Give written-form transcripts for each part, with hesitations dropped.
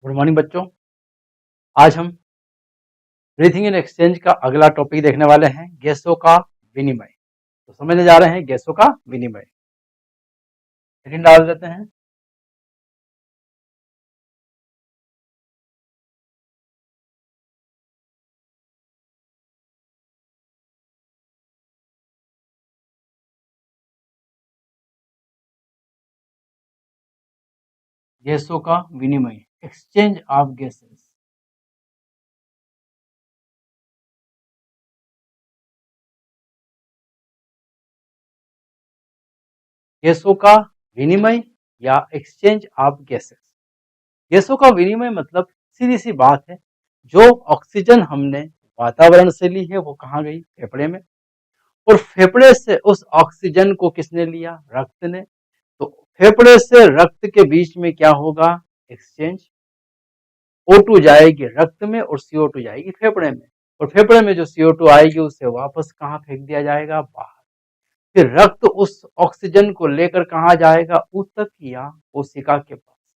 Good morning बच्चों। आज हम ब्रीथिंग इन एक्सचेंज का अगला टॉपिक देखने वाले हैं, गैसों का विनिमय। तो समझने जा रहे हैं गैसों का विनिमय। हेडिंग डाल देते हैं। गैसों का विनिमय, एक्सचेंज ऑफ गैसेस। गैसों का विनिमय या एक्सचेंज ऑफ गैसेस। गैसों का विनिमय मतलब सीधी सी बात है, जो ऑक्सीजन हमने वातावरण से ली है वो कहाँ गई? फेफड़े में। और फेफड़े से उस ऑक्सीजन को किसने लिया? रक्त ने। तो फेफड़े से रक्त के बीच में क्या होगा? एक्सचेंज। O2 जाएगी रक्त में और CO2 जाएगी फेफड़े में, और फेफड़े में जो CO2 आएगी उसे वापस कहाँ फेंक दिया जाएगा? बाहर। फिर रक्त उस ऑक्सीजन को लेकर कहाँ जाएगा? ऊतक या कोशिका के पास।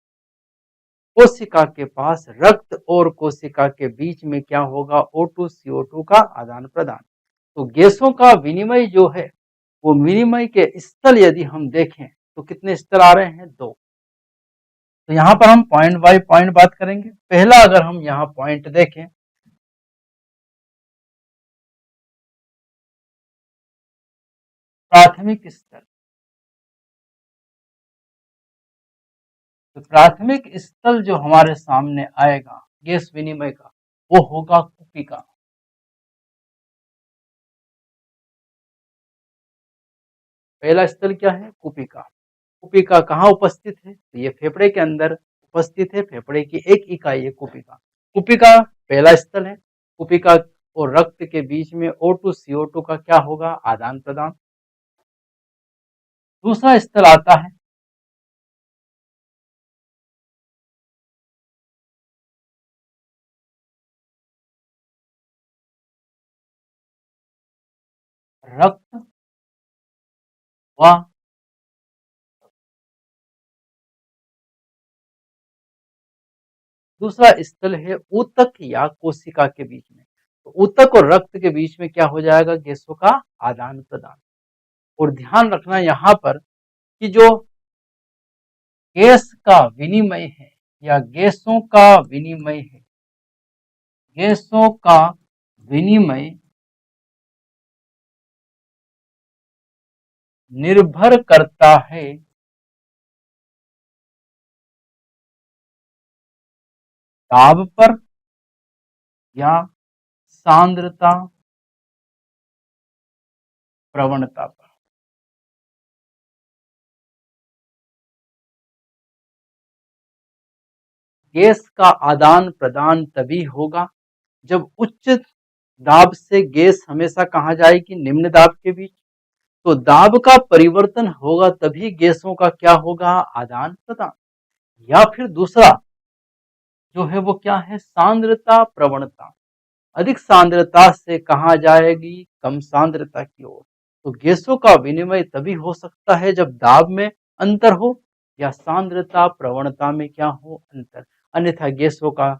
कोशिका के पास रक्त और कोशिका के बीच में क्या होगा? O2 CO2 का आदान प्रदान। तो गैसों का विनिमय जो है वो विनिमय के स्थल यदि हम देखें तो कितने स्तर आ रहे हैं? 2। तो यहां पर हम पॉइंट बाय पॉइंट बात करेंगे। पहला अगर हम यहाँ पॉइंट देखें, प्राथमिक स्तर। तो प्राथमिक स्थल जो हमारे सामने आएगा गैस विनिमय का, वो होगा कुपिका। पहला स्थल क्या है? कुपिका। कुपिका कहाँ उपस्थित है? तो ये फेफड़े के अंदर उपस्थित है। फेफड़े की एक इकाई है कुपिका। कुपिका पहला स्थल है। कुपिका और रक्त के बीच में O2 CO2 का क्या होगा? आदान प्रदान। दूसरा स्थल आता है रक्त व दूसरा स्थल है ऊतक या कोशिका के बीच में। तो ऊतक और रक्त के बीच में क्या हो जाएगा? गैसों का आदान प्रदान। और ध्यान रखना यहाँ पर कि जो गैस का विनिमय है या गैसों का विनिमय है, गैसों का विनिमय निर्भर करता है दाब पर या सांद्रता प्रवणता पर। गैस का आदान प्रदान तभी होगा जब उच्च दाब से गैस हमेशा कहाँ जाएगी? निम्न दाब के बीच। तो दाब का परिवर्तन होगा तभी गैसों का क्या होगा? आदान प्रदान। या फिर दूसरा जो है वो क्या है? सांद्रता प्रवणता। अधिक सांद्रता से कहाँ जाएगी? कम सांद्रता की ओर। तो गैसों का विनिमय तभी हो सकता है जब दाब में अंतर हो या सांद्रता प्रवणता में क्या हो? अंतर। अन्यथा गैसों का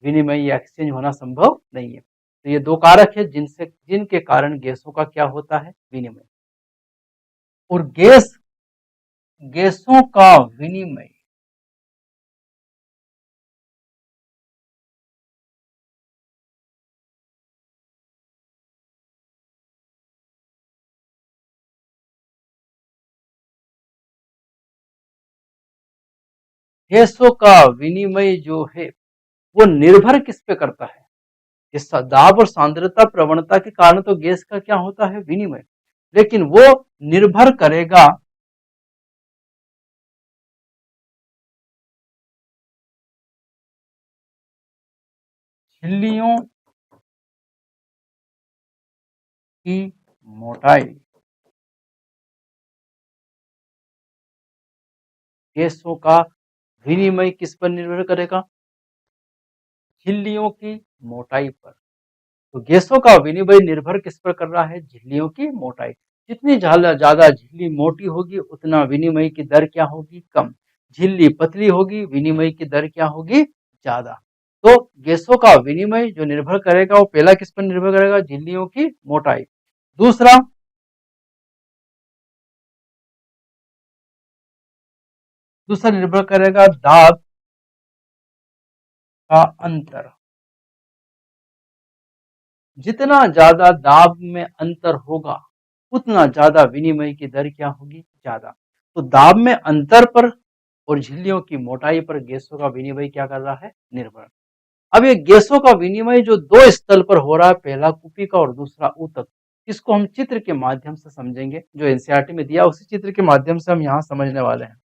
विनिमय या एक्सचेंज होना संभव नहीं है। तो ये दो कारक है जिनके कारण गैसों का क्या होता है? विनिमय। और गैसों का विनिमय गैसों का विनिमय जो है वो निर्भर किस पे करता है? इस दाब और सांद्रता प्रवणता के कारण तो गैस का क्या होता है? विनिमय। लेकिन वो निर्भर करेगा झिल्लियों की मोटाई। गैसों का विनिमय किस पर निर्भर करेगा? झिल्लियों की मोटाई पर। तो गैसों का विनिमय निर्भर किस पर कर रहा है? झिल्लियों की मोटाई। जितनी ज्यादा झिल्ली मोटी होगी उतना विनिमय की दर क्या होगी? कम। झिल्ली पतली होगी, विनिमय की दर क्या होगी? ज्यादा। तो गैसों का विनिमय जो निर्भर करेगा वो पहला किस पर निर्भर करेगा, झिल्लियों की मोटाई। दूसरा निर्भर करेगा दाब का अंतर। जितना ज्यादा दाब में अंतर होगा उतना ज्यादा विनिमय की दर क्या होगी, ज्यादा। तो दाब में अंतर पर और झिल्लियों की मोटाई पर गैसों का विनिमय क्या कर रहा है, निर्भर। अब ये गैसों का विनिमय जो दो स्थल पर हो रहा है, पहला कुपिका और दूसरा ऊतक, इसको हम चित्र के माध्यम से समझेंगे। जो एनसीईआरटी में दिया उसी चित्र के माध्यम से हम यहाँ समझने वाले हैं।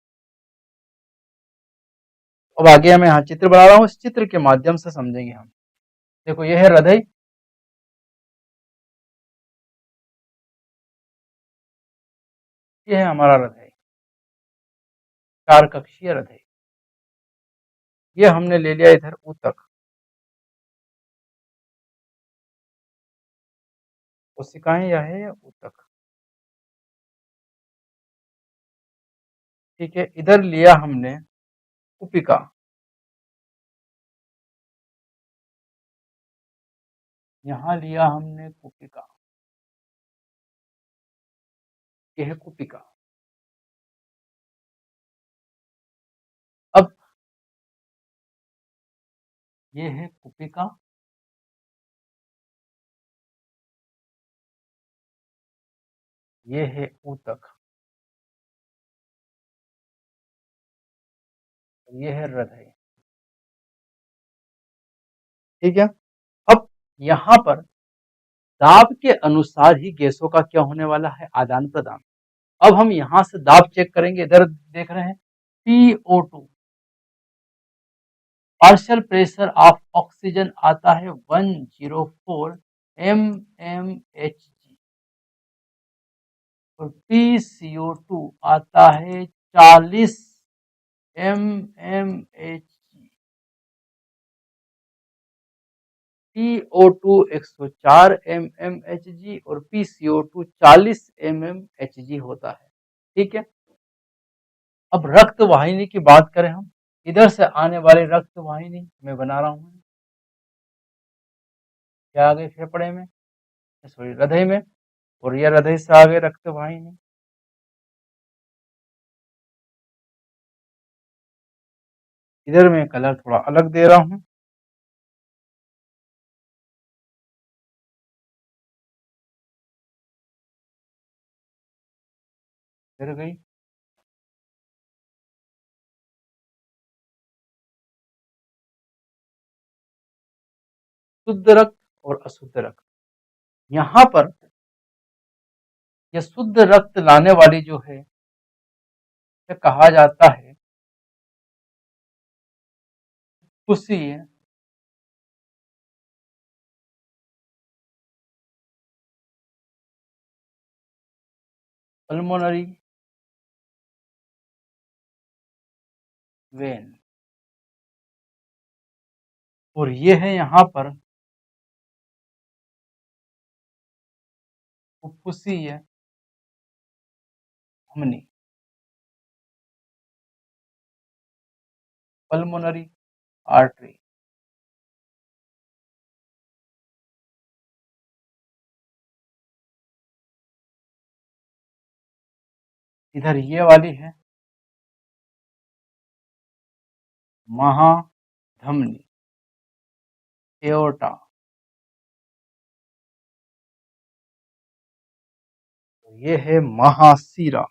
अब आगे मैं यहाँ चित्र बना रहा हूँ, इस चित्र के माध्यम से समझेंगे हम। देखो यह है हृदय, ये है हमारा हृदय, चार कक्षीय हृदय। ये हमने ले लिया इधर ऊतक, कोशिकाएं यह है ऊतक, ठीक है। इधर लिया हमने कुपिका, यहाँ लिया हमने कुपिका, यह है कुपिका। अब ये है कुपिका, ये है ऊतक, ये है हृदय, ठीक है। अब यहाँ पर दाब के अनुसार ही गैसों का क्या होने वाला है, आदान प्रदान। अब हम यहां से दाब चेक करेंगे, इधर देख रहे हैं PO2, partial pressure of oxygen आता है 104 mmHg और PCO2 आता है 40 mmHg। PO2 104 mmHg और PCO2 40 mmHg होता है, ठीक है। अब रक्त वाहिनी की बात करें हम, इधर से आने वाली रक्त वाहिनी मैं बना रहा हूं, क्या आ गई फेफड़े में, सॉरी हृदय में, और यह हृदय से आ गई रक्त वाहिनी। इधर मैं कलर थोड़ा अलग दे रहा हूं, इधर गई। शुद्ध रक्त और अशुद्ध रक्त, यहाँ पर यह शुद्ध रक्त लाने वाली जो है कहा जाता है फुफ्फुसीय पल्मोनरी वेन, और ये है यहाँ पर फुफ्फुसीय धमनी, पल्मोनरी आर्टरी। इधर ये वाली है महाधमनी, एओर्टा, ये है महासीरा,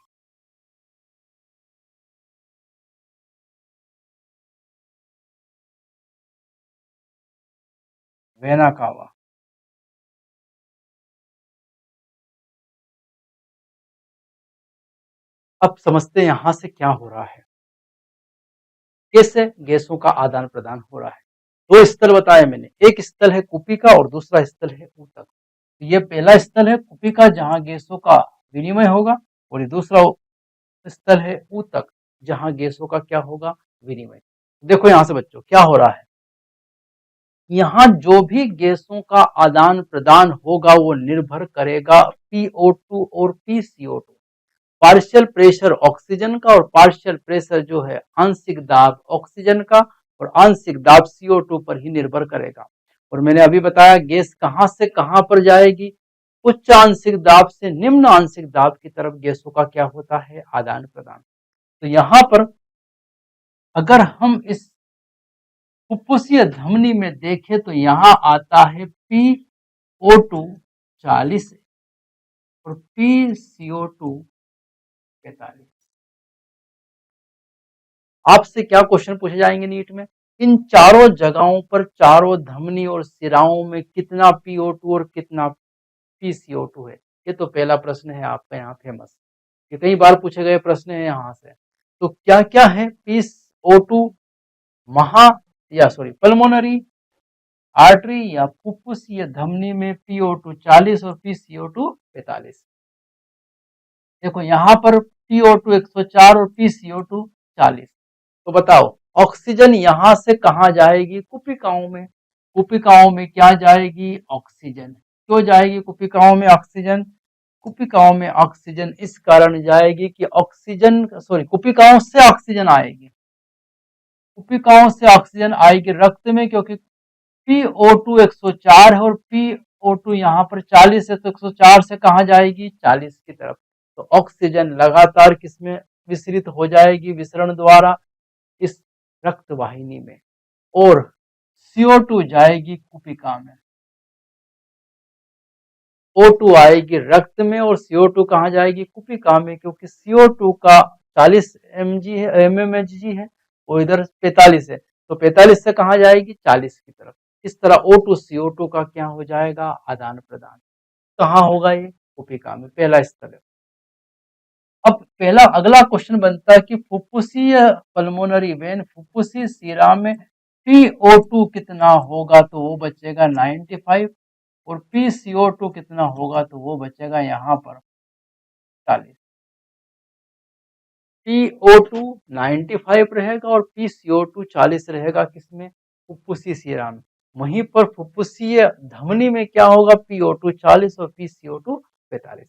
वेना कावा। अब समझते हैं यहां से क्या हो रहा है, कैसे गैसों का आदान प्रदान हो रहा है। दो स्थल बताए मैंने, एक स्थल है कुपिका और दूसरा स्थल है ऊतक। तो ये पहला स्थल है कुपिका जहां गैसों का विनिमय होगा, और ये दूसरा स्थल है ऊतक जहां गैसों का क्या होगा, विनिमय। देखो यहां से बच्चों क्या हो रहा है, यहाँ जो भी गैसों का आदान प्रदान होगा वो निर्भर करेगा PO2 और PCO2, पार्शियल प्रेशर ऑक्सीजन का और पार्शियल प्रेशर जो है आंशिक दाब ऑक्सीजन का, और आंशिक दाब CO2 पर ही निर्भर करेगा। और मैंने अभी बताया गैस कहां से कहां पर जाएगी, उच्च आंशिक दाब से निम्न आंशिक दाब की तरफ गैसों का क्या होता है, आदान प्रदान। तो यहां पर अगर हम इस फुफ्फुसीय धमनी में देखें तो यहां आता है PO2 40 और PCO2 45। आपसे क्या क्वेश्चन पूछे जाएंगे नीट में, इन चारों जगहों पर चारों धमनी और सिराओं में कितना PO2 और कितना PCO2 है। ये तो पहला प्रश्न है आपका यहाँ फेमस, ये कई बार पूछे गए प्रश्न है यहाँ से। तो क्या क्या है, PCO2 महा या सॉरी पल्मोनरी आर्टरी या फुफ्फुसीय धमनी में PO2 40 और PCO2 45। देखो यहाँ पर PO2 104 और PCO2 40। तो बताओ ऑक्सीजन यहां से कहां जाएगी, कुपिकाओं में। कुपिकाओं में क्या जाएगी, ऑक्सीजन। क्यों जाएगी कुपिकाओं में ऑक्सीजन, कुपिकाओं में ऑक्सीजन इस कारण जाएगी कि ऑक्सीजन सॉरी कुपिकाओं से ऑक्सीजन आएगी, कुपिकाओं से ऑक्सीजन आएगी रक्त में, क्योंकि PO2 104 है और PO2 यहाँ पर 40 है, तो 104 से कहां जाएगी, 40 की तरफ। तो ऑक्सीजन लगातार किसमें विसरित हो जाएगी, विसरण द्वारा इस रक्त वाहिनी में, और CO2 जाएगी कुपिका में। O2 आएगी रक्त में और CO2 कहां जाएगी, कुपिका में, क्योंकि CO2 का 40 mg है, mmHg है, और इधर 45 है, तो 45 से कहां जाएगी, 40 की तरफ। इस तरह O2 CO2 का क्या हो जाएगा, आदान प्रदान। कहां होगा ये, कुपिका में, पहला स्तर है। अब पहला अगला क्वेश्चन बनता है कि फुफ्फुसीय पल्मोनरी वेन फुफ्फुसी सीरा में PO2 कितना होगा, तो वो बचेगा 95, और PCO2 कितना होगा, तो वो बचेगा यहाँ पर 40। PO2 95 रहेगा और PCO2 40 रहेगा, किसमें, फुफ्फुसी सीरा में। वहीं पर फुफ्फुसीय धमनी में क्या होगा, PO2 40 और PCO2 45।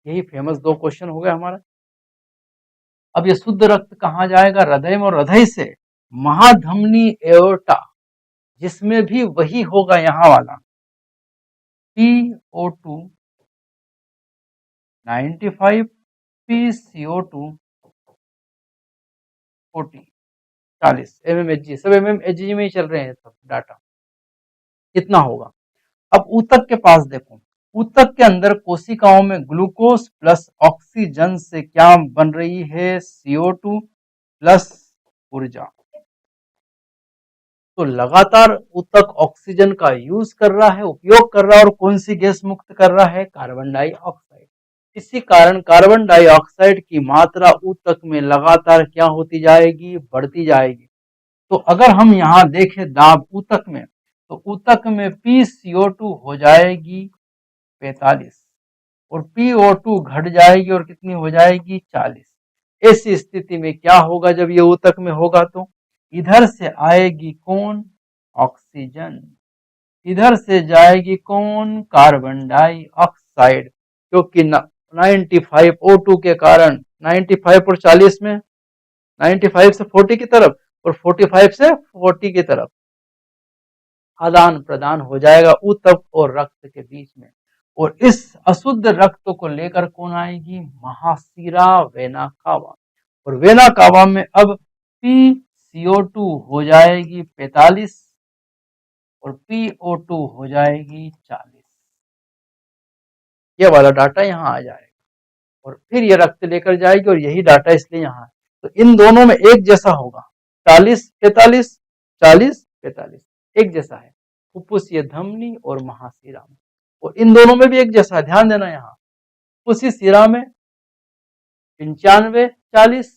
यही फेमस दो क्वेश्चन हो गए हमारा। अब ये शुद्ध रक्त कहां जाएगा, हृदय में, और हृदय से महाधमनी एओर्टा, जिसमें भी वही होगा यहाँ वाला PO2 95, PCO2 40 mmHg, सब mmHg में ही चल रहे हैं सब डाटा, कितना होगा। अब ऊतक के पास देखो, ऊतक के अंदर कोशिकाओं में ग्लूकोज प्लस ऑक्सीजन से क्या बन रही है, CO2 प्लस ऊर्जा। तो लगातार ऊतक ऑक्सीजन का यूज कर रहा है, उपयोग कर रहा है, और कौन सी गैस मुक्त कर रहा है, कार्बन डाइऑक्साइड। इसी कारण कार्बन डाइऑक्साइड की मात्रा ऊतक में लगातार क्या होती जाएगी, बढ़ती जाएगी। तो अगर हम यहाँ देखें दाब ऊतक में, तो ऊतक में PCO2 हो जाएगी 45 और PO2 घट जाएगी और कितनी हो जाएगी, 40। ऐसी स्थिति में क्या होगा, जब ये ऊतक में होगा तो इधर से आएगी कौन, ऑक्सीजन, इधर से जाएगी कौन, कार्बन डाइऑक्साइड, क्योंकि 95 O2 के कारण 95 और 40 में 95 से 40 की तरफ और 45 से 40 की तरफ आदान प्रदान हो जाएगा ऊतक और रक्त के बीच में। और इस अशुद्ध रक्त को लेकर कौन आएगी, महाशिरा वेना कावा, और वेना कावा में अब PCO2 हो जाएगी 45 और PO2 हो जाएगी 40। ये वाला डाटा यहाँ आ जाएगा और फिर ये रक्त लेकर जाएगी और यही डाटा इसलिए यहाँ है। तो इन दोनों में एक जैसा होगा, 40 45 40 45 एक जैसा है फुफ्फुसीय धमनी और महाशिरा में, और इन दोनों में भी एक जैसा, ध्यान देना यहाँ फुफ्फुसी शिरा में 95 40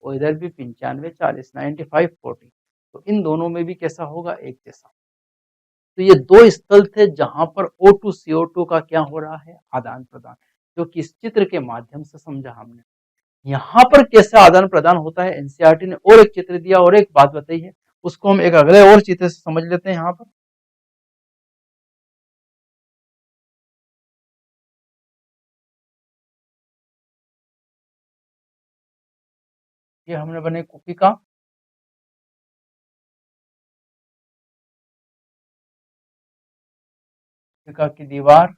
और इधर भी 95 40 95 40। तो इन दोनों में भी कैसा होगा, एक जैसा। तो ये दो स्थल थे जहां पर O2 CO2 का क्या हो रहा है, आदान प्रदान, जो कि इस चित्र के माध्यम से समझा हमने। यहाँ पर कैसे आदान प्रदान होता है, एनसीईआरटी ने और एक चित्र दिया और एक बात बताई है, उसको हम एक अगले और चित्र से समझ लेते हैं। यहाँ पर ये हमने बने कुपिका, कोशिका की दीवार,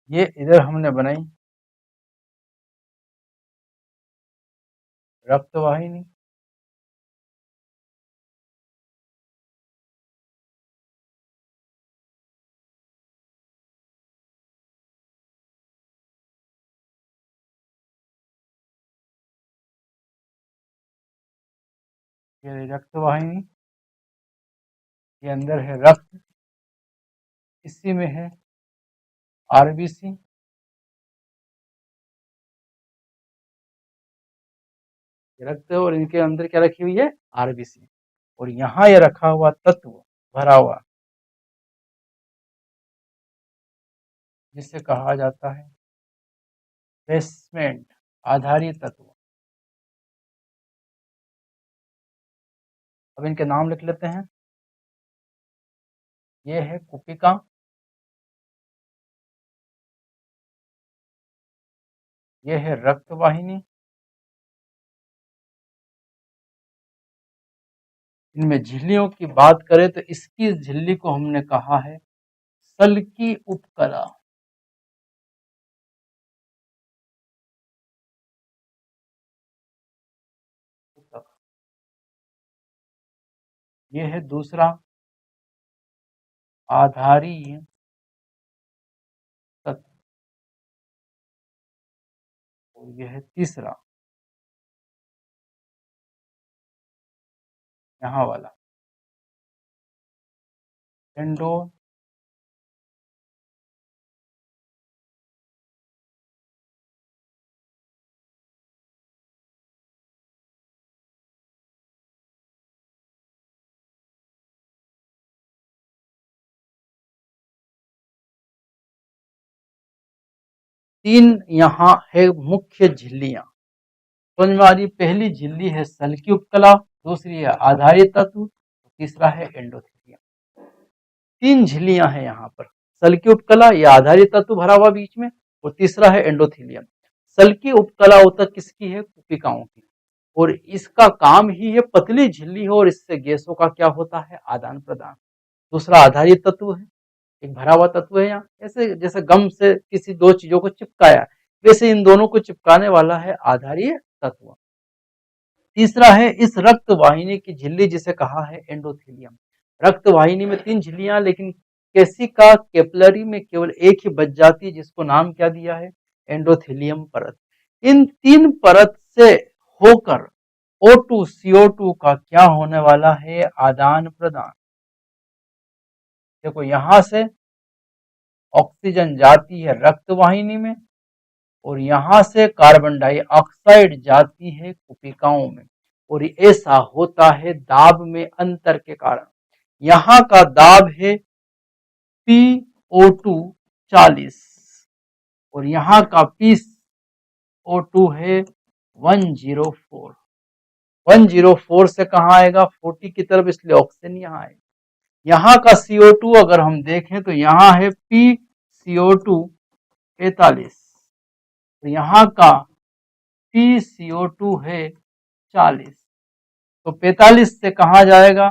ये इधर हमने बनाई रक्तवाहिनी, ये रक्तवाहिनी, ये अंदर है रक्त, इसी में है आरबीसी, रक्त और इनके अंदर क्या रखी हुई है आरबीसी, और यहाँ ये रखा हुआ तत्व भरा हुआ जिसे कहा जाता है बेसमेंट, आधारी तत्व। अब इनके नाम लिख लेते हैं। ये है कुपिका, ये है रक्तवाहिनी, इनमें झिल्लियों की बात करें तो इसकी झिल्ली को हमने कहा है सल्की उपकला। ये है दूसरा आधारी तत्व, और यह है तीसरा यहाँ वाला एंडो, तीन यहाँ है मुख्य झिल्लियां। समझ में आ रही, पहली झिल्ली है सल्की उपकला, दूसरी है आधारी तत्व, तीसरा है एंडोथेलियम। तीन झिल्लियां हैं यहाँ पर, सल्की उपकला या आधारी तत्व भरा हुआ बीच में, और तीसरा है एंडोथेलियम। सल्की उपकला होता किसकी है कुपिकाओं की, और इसका काम ही है पतली झिल्ली है और इससे गैसों का क्या होता है आदान प्रदान। दूसरा आधारी तत्व है, एक भरा हुआ तत्व है यहाँ, ऐसे जैसे गम से किसी दो चीजों को चिपकाया वैसे इन दोनों को चिपकाने वाला है आधारीय तत्व। तीसरा है इस रक्त वाहिनी की झिल्ली जिसे कहा है एंडोथेलियम। रक्त वाहिनी में तीन झिल्लियां, लेकिन केसिका कैपिलरी में केवल एक ही बच जाती है जिसको नाम क्या दिया है एंडोथेलियम परत। इन तीन परत से होकर O2 CO2 का क्या होने वाला है आदान प्रदान। देखो यहां से ऑक्सीजन जाती है रक्त वाहिनी में और यहां से कार्बन डाइऑक्साइड जाती है कुपिकाओं में, और ऐसा होता है दाब में अंतर के कारण। यहां का दाब है PO2 40 और यहां का PO2 है 104। 104 से कहां आएगा 40 की तरफ, इसलिए ऑक्सीजन यहां आएगा। यहां का CO2 अगर हम देखें तो यहां है PCO2 45, तो यहां का PCO2 है 40, तो 45 से कहा जाएगा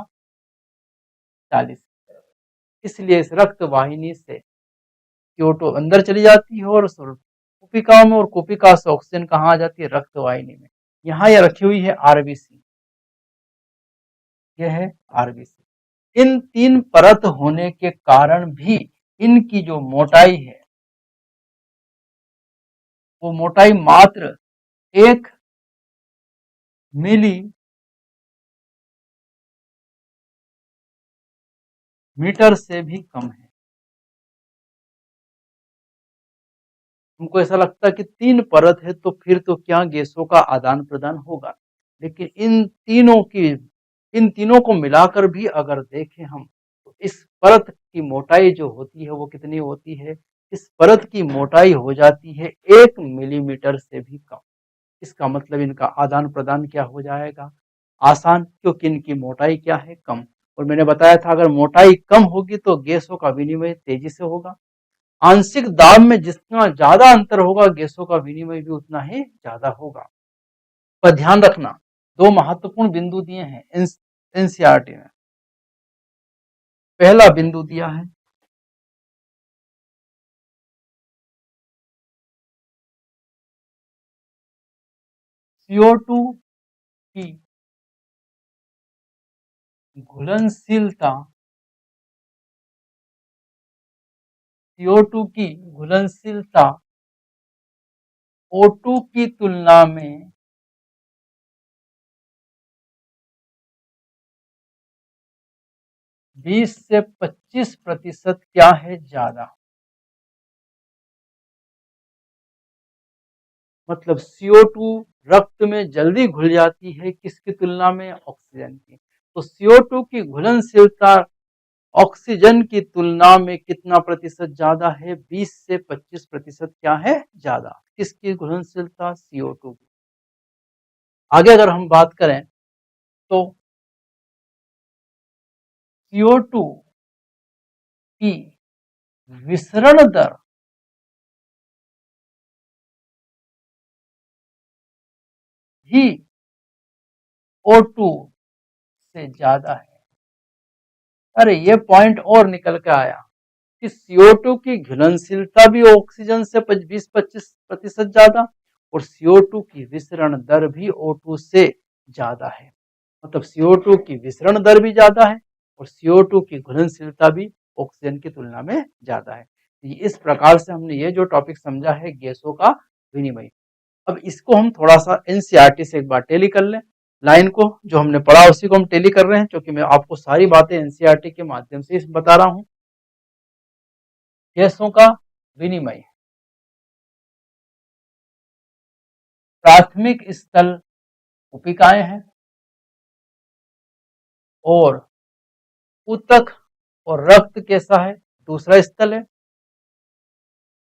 40। इसलिए इस रक्त वाहिनी से CO2 अंदर चली जाती है और कुपिका में, और कुपिका से ऑक्सीजन कहाँ आ जाती है रक्त वाहिनी में। यहाँ यह रखी हुई है आरबीसी, यह है आरबीसी। इन तीन परत होने के कारण भी इनकी जो मोटाई है वो मोटाई मात्र 1 मिलीमीटर से भी कम है। हमको ऐसा लगता है कि तीन परत है तो फिर तो क्या गैसों का आदान प्रदान होगा, लेकिन इन तीनों को मिलाकर भी अगर देखें हम तो इस परत की मोटाई जो होती है वो कितनी होती है, इस परत की मोटाई हो जाती है 1 मिलीमीटर से भी कम। इसका मतलब इनका आदान प्रदान क्या हो जाएगा आसान, क्योंकि इनकी मोटाई क्या है कम। और मैंने बताया था अगर मोटाई कम होगी तो गैसों का विनिमय तेजी से होगा, आंशिक दाब में जितना ज्यादा अंतर होगा गैसों का विनिमय भी उतना ही ज्यादा होगा। पर ध्यान रखना, दो महत्वपूर्ण बिंदु दिए हैं एनसीईआरटी में। पहला बिंदु दिया है CO2 की घुलनशीलता, CO2 की घुलनशीलता O2 की तुलना में 20 से 25% क्या है ज्यादा। मतलब CO2 रक्त में जल्दी घुल जाती है किसकी तुलना में, ऑक्सीजन की। तो CO2 की घुलनशीलता ऑक्सीजन की तुलना में कितना प्रतिशत ज्यादा है, 20 से 25% क्या है ज्यादा। किसकी घुलनशीलता, CO2 की। आगे अगर हम बात करें तो CO2 की विसरण दर ही O2 से ज्यादा है। अरे ये पॉइंट और निकल के आया कि CO2 की घुलनशीलता भी ऑक्सीजन से 20-25% ज्यादा और CO2 की विसरण दर भी O2 से ज्यादा है। मतलब CO2 की विसरण दर भी ज्यादा है और CO2 की घुलनशीलता भी ऑक्सीजन की तुलना में ज्यादा है। इस प्रकार से हमने ये जो टॉपिक समझा है गैसों का विनिमय। अब इसको हम थोड़ा सा एनसीईआरटी से एक बार टेली कर लें। लाइन को जो हमने पढ़ा उसी को हम टेली कर रहे हैं, क्योंकि मैं आपको सारी बातें एनसीईआरटी के माध्यम से बता रहा हूं। गैसों का विनिमय, प्राथमिक स्थल कुपिकाएं हैं और ऊतक और रक्त कैसा है, दूसरा स्थल है।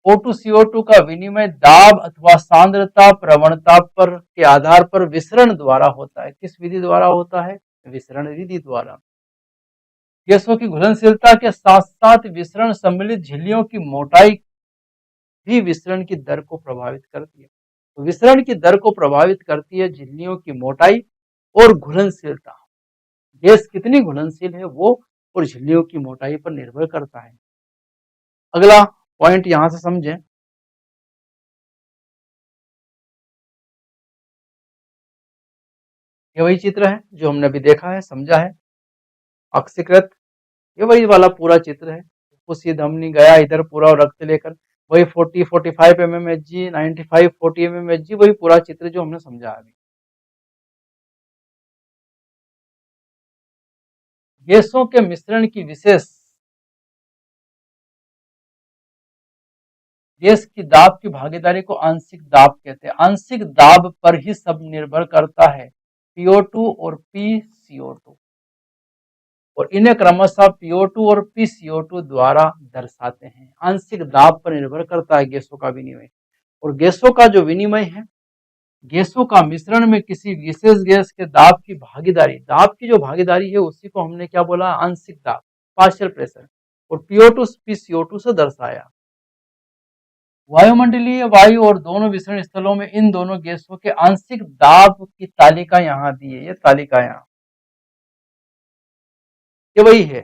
O2 CO2 का विनिमय दाब अथवा सांद्रता प्रवणता पर के आधार पर विसरण द्वारा होता है। किस विधि द्वारा होता है, विसरण विधि द्वारा। गैसों की घुलनशीलता के साथ साथ विसरण सम्मिलित झिल्लियों की मोटाई भी विसरण की दर को प्रभावित करती है। तो विसरण की दर को प्रभावित करती है झिल्लियों की मोटाई और घुलनशीलता। गैस कितनी घुलनशील है वो और झिल्लियों की मोटाई पर निर्भर करता है। अगला पॉइंट यहां से समझें। ये वही चित्र है जो हमने अभी देखा है, समझा है। अक्षीकृत, ये वही वाला पूरा चित्र है। उसी धमनी गया इधर पूरा रक्त लेकर, वही 40-45 mmHg, 95-40 mmHg, वही पूरा चित्र जो हमने समझा अभी। गैसों के मिश्रण की विशेष, गैस की दाब की भागीदारी को आंशिक दाब कहते हैं। आंशिक दाब पर ही सब निर्भर करता है, PO2 और PCO2, और इन्हें क्रमशः PO2 और PCO2 द्वारा दर्शाते हैं। आंशिक दाब पर निर्भर करता है गैसों का विनिमय। और गैसों का जो विनिमय है, गैसों का मिश्रण में किसी विशेष गैस के दाब की भागीदारी, दाब की जो भागीदारी है उसी को हमने क्या बोला, आंशिक दाब, पार्शियल प्रेशर, और PO2 PCO2 से दर्शाया। वायुमंडलीय वायु और दोनों विसरण स्थलों में इन दोनों गैसों के आंशिक दाब की तालिका यहाँ दी है। ये तालिका यहाँ, ये वही है।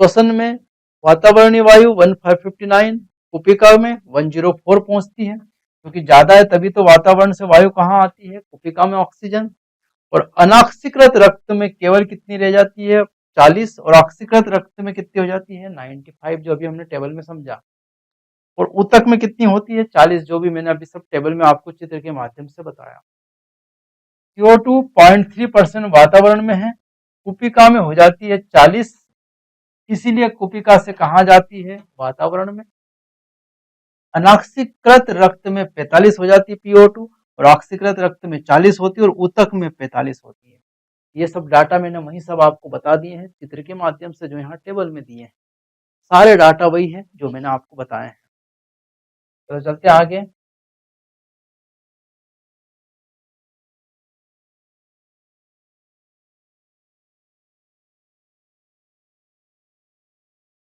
श्वसन में वातावरणीय वायु 1559, कुपिका में 104 पहुंचती है, क्योंकि ज्यादा है तभी तो वातावरण से वायु कहाँ आती है, कुपिका में ऑक्सीजन। और अनाक्सीकृत रक्त में केवल कितनी रह जाती है, 40, और ऑक्सीकृत रक्त में कितनी हो जाती है, 95, जो अभी हमने टेबल में समझा। और ऊतक में कितनी होती है, 40, जो भी मैंने अभी सब टेबल में आपको चित्र के माध्यम से बताया। CO2 0.3% वातावरण में है, कुपिका में हो जाती है 40, इसीलिए कुपिका से कहा जाती है, वातावरण में। अनाक्सीकृत रक्त में 45 हो जाती है PO2, और ऑक्सीकृत रक्त में 40 होती है, और ऊतक में 45 होती है। ये सब डाटा मैंने वही सब आपको बता दिए हैं चित्र के माध्यम से, जो यहाँ टेबल में दिए हैं। सारे डाटा वही है जो मैंने आपको बताए हैं। तो चलते आगे।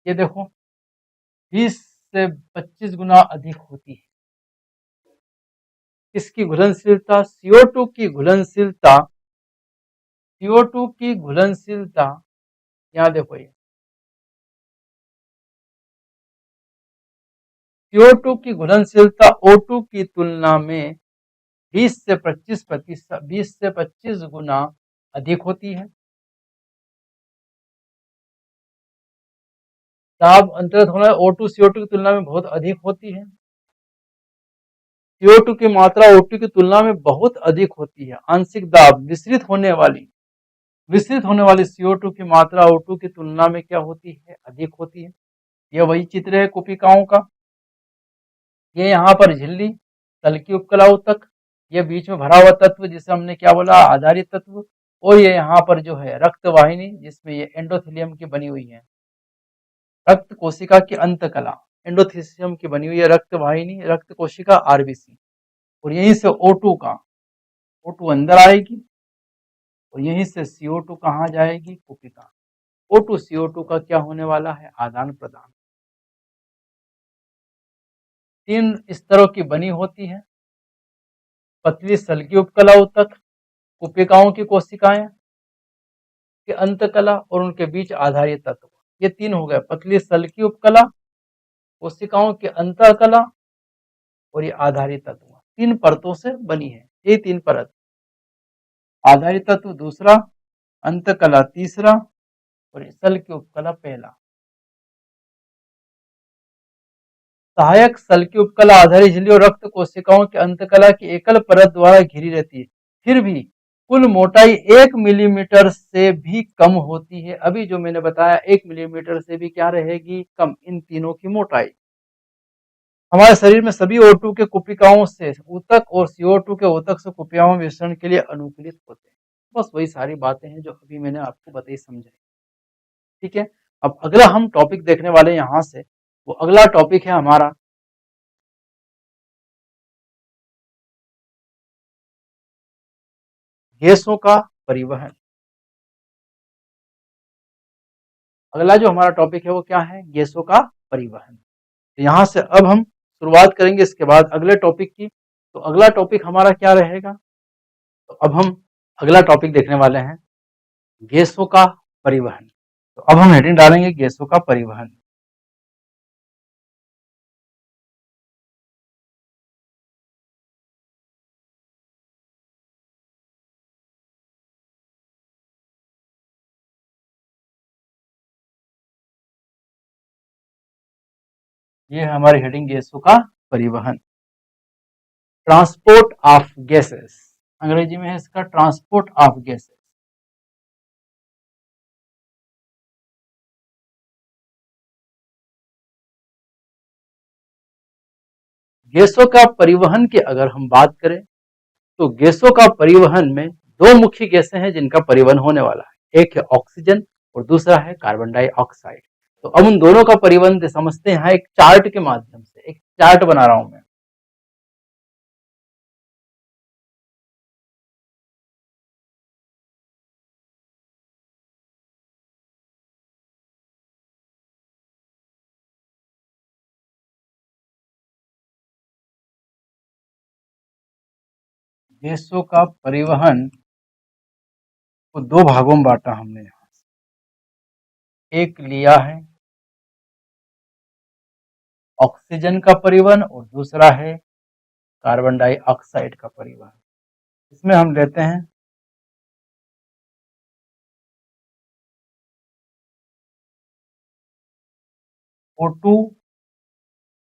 ये देखो 20 से 25 गुना अधिक होती है। इसकी घुलनशीलता CO2 की घुलनशीलता, CO2 की घुलनशीलता यहाँ देखो, ये CO2 की घुलनशीलता O2 की तुलना में 20 से 25 गुना अधिक होती है। दाब अंतरित होना O2 CO2 की तुलना में बहुत अधिक होती है। CO2 की मात्रा O2 की तुलना में बहुत अधिक होती है। आंशिक दाब विसरित होने वाली CO2 की मात्रा O2 की तुलना में क्या होती है? अधिक होती है। यह वही चित्र है कुपिकाओं का। ये यहाँ पर झिल्ली, तल की उपकला ऊतक, ये बीच में भरा हुआ तत्व जिसे हमने क्या बोला? आधारित तत्व। और ये यहाँ पर जो है रक्त वाहिनी, जिसमें ये एंडोथेलियम की बनी हुई है। रक्त कोशिका की अंतकला एंडोथेलियम की बनी हुई है रक्त वाहिनी, रक्त कोशिका RBC। और यहीं से O2 अंदर आएगी और यहीं से CO2 कहाँ जाएगी? कुपिका। O2 CO2 का क्या होने वाला है? आदान प्रदान। 3 स्तरों की बनी होती है। पतली सल्की उपकला ऊतक, कुपिकाओं की कोशिकाएं की अंतकला और उनके बीच आधारित तत्व। ये 3 हो गए, पतली सल्की उपकला, कोशिकाओं की अंतकला और ये आधारित तत्व। 3 परतों से बनी है ये 3 परत। आधारित तत्व दूसरा, अंतकला तीसरा और सल्की उपकला पहला। सहायक सल्की उपकला आधारित झिल्ली और रक्त कोशिकाओं की अंतकला की एकल परत द्वारा घिरी रहती है। फिर भी कुल मोटाई 1 मिलीमीटर से भी कम होती है। अभी जो मैंने बताया 1 मिलीमीटर से भी क्या रहेगी? कम। इन तीनों की मोटाई हमारे शरीर में सभी O2 के कुपिकाओं से ऊतक और CO2 के ऊतक से कुपिकाओं मिश्रण के लिए अनुकूलित होते हैं। बस वही सारी बातें हैं जो अभी मैंने आपको बताई, समझाई। ठीक है, अब अगला हम टॉपिक देखने वाले यहां से, वो अगला टॉपिक है हमारा गैसों का परिवहन। अगला जो हमारा टॉपिक है वो क्या है? गैसों का परिवहन। तो यहां से अब हम शुरुआत करेंगे इसके बाद अगले टॉपिक की। तो अगला टॉपिक हमारा क्या रहेगा? तो अब हम अगला टॉपिक देखने वाले हैं गैसों का परिवहन। तो अब हम हेडिंग डालेंगे गैसों का परिवहन। ये है हमारी हेडिंग गैसों का परिवहन। ट्रांसपोर्ट ऑफ गैसेस, अंग्रेजी में है इसका ट्रांसपोर्ट ऑफ गैसेस। गैसों का परिवहन की अगर हम बात करें तो गैसों का परिवहन में 2 मुख्य गैसें हैं जिनका परिवहन होने वाला है। एक है ऑक्सीजन और दूसरा है कार्बन डाइऑक्साइड। तो अब उन दोनों का परिवहन समझते हैं एक चार्ट के माध्यम से। एक चार्ट बना रहा हूं मैं। गैसों का परिवहन को 2 भागों में बांटा हमने। एक लिया है ऑक्सीजन का परिवहन और दूसरा है कार्बन डाइऑक्साइड का परिवहन। इसमें हम लेते हैं O2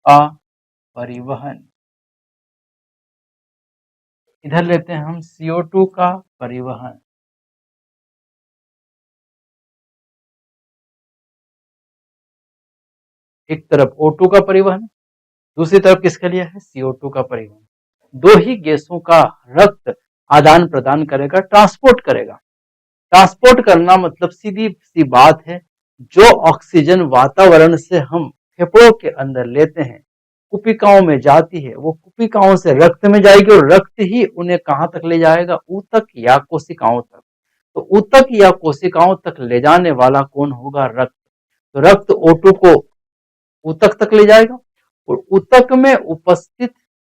का परिवहन, इधर लेते हैं हम CO2 का परिवहन। एक तरफ O2 का परिवहन, दूसरी तरफ किसके लिए है? CO2 का परिवहन। 2 ही गैसों का रक्त आदान प्रदान करेगा, ट्रांसपोर्ट करेगा। ट्रांसपोर्ट करना मतलब सीधी सी बात है, जो ऑक्सीजन वातावरण से हम फेफड़ों के अंदर लेते हैं, कुपिकाओं में जाती है, वो कुपिकाओं से रक्त में जाएगी और रक्त ही उन्हें कहां तक ले जाएगा? ऊतक या कोशिकाओं तक। तो ऊतक या कोशिकाओं तक ले जाने वाला कौन होगा? रक्त। तो रक्त O2 को ऊतक तक ले जाएगा और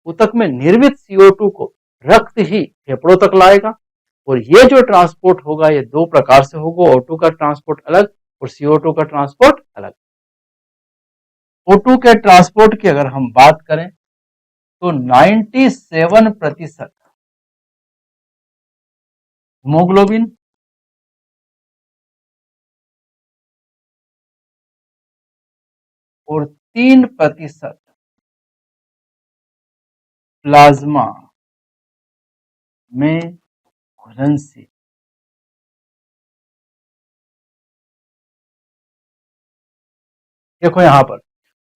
ऊतक में निर्मित CO2 को रक्त ही फेफड़ों तक लाएगा। और ये जो ट्रांसपोर्ट होगा ये दो प्रकार से होगा, O2 का ट्रांसपोर्ट अलग और CO2 का ट्रांसपोर्ट अलग। O2 के ट्रांसपोर्ट की अगर हम बात करें तो 97% हीमोग्लोबिन और 3% प्लाज्मा में घुलनशील। देखो यहां पर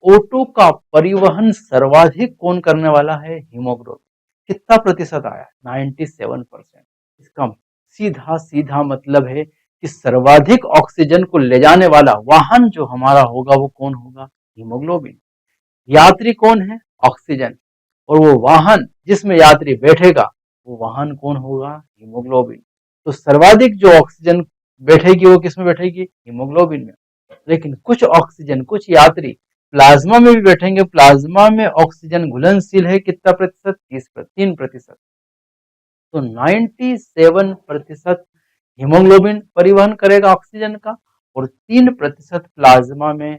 O2 का परिवहन सर्वाधिक कौन करने वाला है? हीमोग्लोबिन। कितना प्रतिशत आया? 97%। इसका सीधा सीधा मतलब है कि सर्वाधिक ऑक्सीजन को ले जाने वाला वाहन जो हमारा होगा वो कौन होगा? हीमोग्लोबिन। यात्री कौन है? ऑक्सीजन। और वो वाहन जिसमें यात्री बैठेगा वो वाहन कौन होगा? हीमोग्लोबिन। तो सर्वाधिक जो ऑक्सीजन बैठेगी वो किसमें बैठेगी? हीमोग्लोबिन में। लेकिन कुछ ऑक्सीजन, कुछ यात्री प्लाज्मा में भी बैठेंगे। प्लाज्मा में ऑक्सीजन घुलनशील है कितना प्रतिशत? 3%। तो 97% हीमोग्लोबिन परिवहन करेगा ऑक्सीजन का और 3% प्लाज्मा में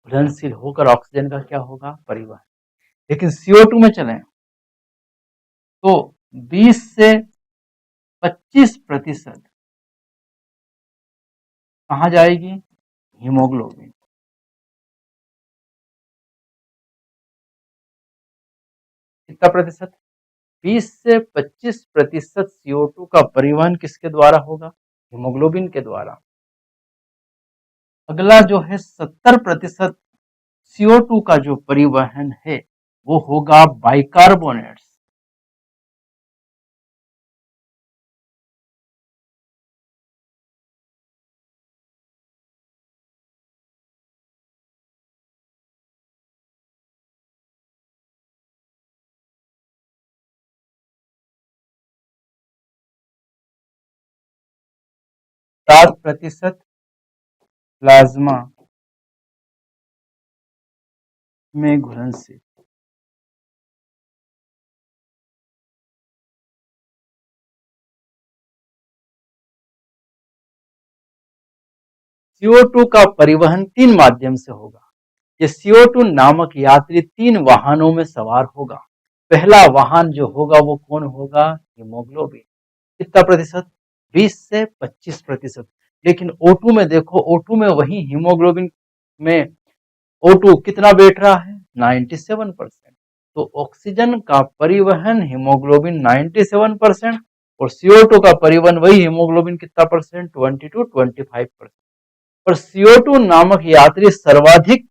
घुलनशील होकर ऑक्सीजन का क्या होगा? परिवहन। लेकिन CO2 में चलें तो 20 से 25% कहां जाएगी? हीमोग्लोबिन। कितना प्रतिशत? 20 से 25% CO2 का परिवहन किसके द्वारा होगा? हीमोग्लोबिन के द्वारा। अगला जो है 70% CO2 का जो परिवहन है वो होगा बाइकार्बोनेट्स। सात प्रतिशत प्लाज्मा में घुलनशील। CO2 का परिवहन 3 माध्यम से होगा। ये CO2 नामक यात्री 3 वाहनों में सवार होगा। पहला वाहन जो होगा वो कौन होगा? हीमोग्लोबिन। कितना प्रतिशत? 20 से 25%। लेकिन O2 में देखो, O2 में वही हीमोग्लोबिन में O2 कितना बैठ रहा है? 97%। तो ऑक्सीजन का परिवहन हीमोग्लोबिन 97% और CO2 का परिवहन वही हीमोग्लोबिन कितना परसेंट? 20 to 25%। और CO2 नामक यात्री सर्वाधिक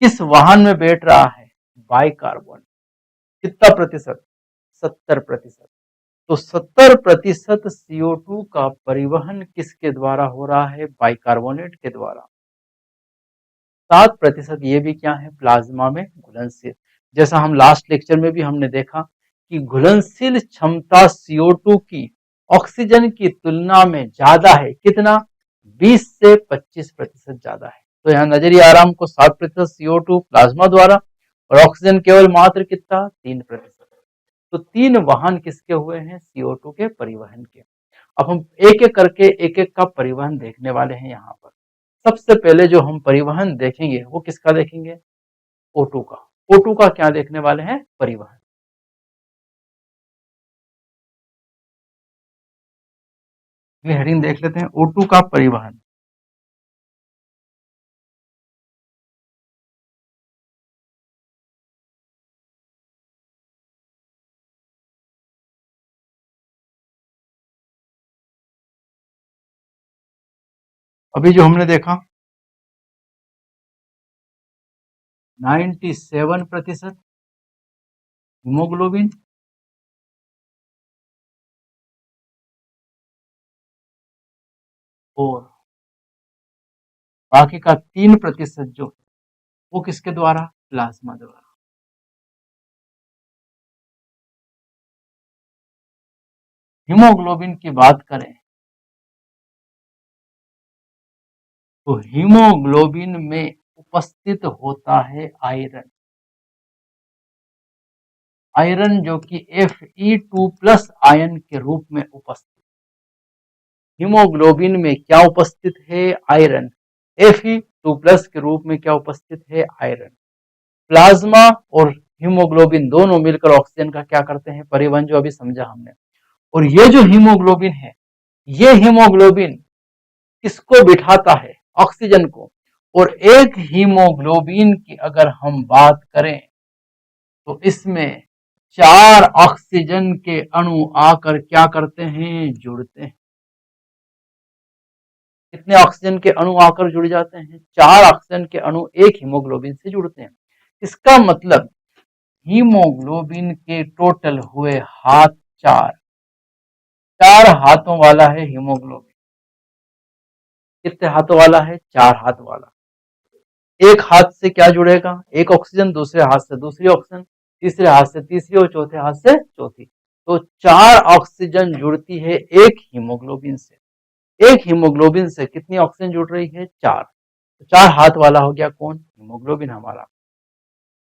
किस वाहन में बैठ रहा है? बाइकार्बोनेट। कितना प्रतिशत? 70%। तो 70% CO2 का परिवहन किसके द्वारा हो रहा है? बाइकार्बोनेट के द्वारा। 7% ये भी क्या है? प्लाज्मा में घुलनशील। जैसा हम लास्ट लेक्चर में भी हमने देखा कि घुलनशील क्षमता CO2 की ऑक्सीजन की तुलना में ज्यादा है। कितना? 20 से 25% ज्यादा है। तो यहाँ नजरिया आराम को 7% CO2 प्लाज्मा द्वारा और ऑक्सीजन केवल मात्र कितना? 3%। तो 3 वाहन किसके हुए हैं? CO2 के परिवहन के। अब हम एक एक करके एक एक का परिवहन देखने वाले हैं। यहाँ पर सबसे पहले जो हम परिवहन देखेंगे वो किसका देखेंगे? O2 का। O2 का क्या देखने वाले हैं? परिवहन। हेडिंग देख लेते हैं, O2 का परिवहन। अभी जो हमने देखा 97% हीमोग्लोबिन और बाकी का 3% जो वो किसके द्वारा? प्लाज्मा द्वारा। हीमोग्लोबिन की बात करें तो हीमोग्लोबिन में उपस्थित होता है आयरन। आयरन जो कि Fe2+ आयन के रूप में उपस्थित। हीमोग्लोबिन में क्या उपस्थित है? आयरन। Fe2+ के रूप में क्या उपस्थित है? आयरन। प्लाज्मा और हीमोग्लोबिन दोनों मिलकर ऑक्सीजन का क्या करते हैं? परिवहन, जो अभी समझा हमने। और ये जो हीमोग्लोबिन है, ये हीमोग्लोबिन किसको बिठाता है? ऑक्सीजन को। और एक हीमोग्लोबिन की अगर हम बात करें तो इसमें 4 ऑक्सीजन के अणु आकर क्या करते हैं? जुड़ते हैं। कितने ऑक्सीजन के अणु आकर जुड़ जाते हैं? 4 ऑक्सीजन के अणु एक हीमोग्लोबिन से जुड़ते हैं। इसका मतलब हीमोग्लोबिन के टोटल हुए हाथ 4। 4 हाथों वाला है हीमोग्लोबिन। कितने हाथों वाला है? 4 हाथ वाला। एक हाथ से क्या जुड़ेगा? एक ऑक्सीजन, दूसरे हाथ से दूसरी ऑक्सीजन, तीसरे हाथ से तीसरी और चौथे हाथ से चौथी। तो 4 ऑक्सीजन जुड़ती है एक हीमोग्लोबिन से। एक हीमोग्लोबिन से कितनी ऑक्सीजन जुड़ रही है? 4। तो 4 हाथ वाला हो गया कौन? हीमोग्लोबिन हमारा।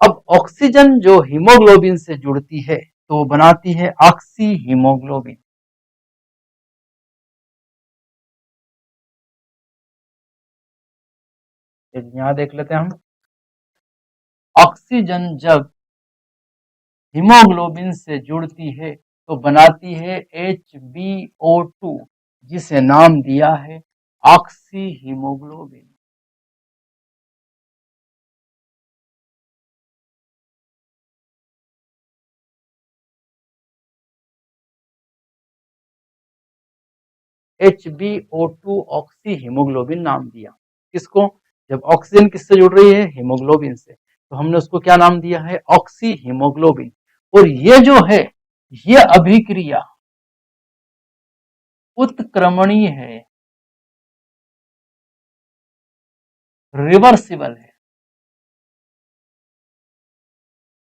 अब ऑक्सीजन जो हीमोग्लोबिन से जुड़ती है तो बनाती है ऑक्सी हीमोग्लोबिन। यहां देख लेते हैं हम। ऑक्सीजन जब हीमोग्लोबिन से जुड़ती है तो बनाती है HBO2, जिसे नाम दिया है oxy haemoglobin. HBO2 oxy haemoglobin नाम दिया। किसको? जब ऑक्सीजन किससे जुड़ रही है? हीमोग्लोबिन से, तो हमने उसको क्या नाम दिया है? Oxy haemoglobin. और ये जो है, ये अभिक्रिया उत्क्रमणीय है, रिवर्सिबल है।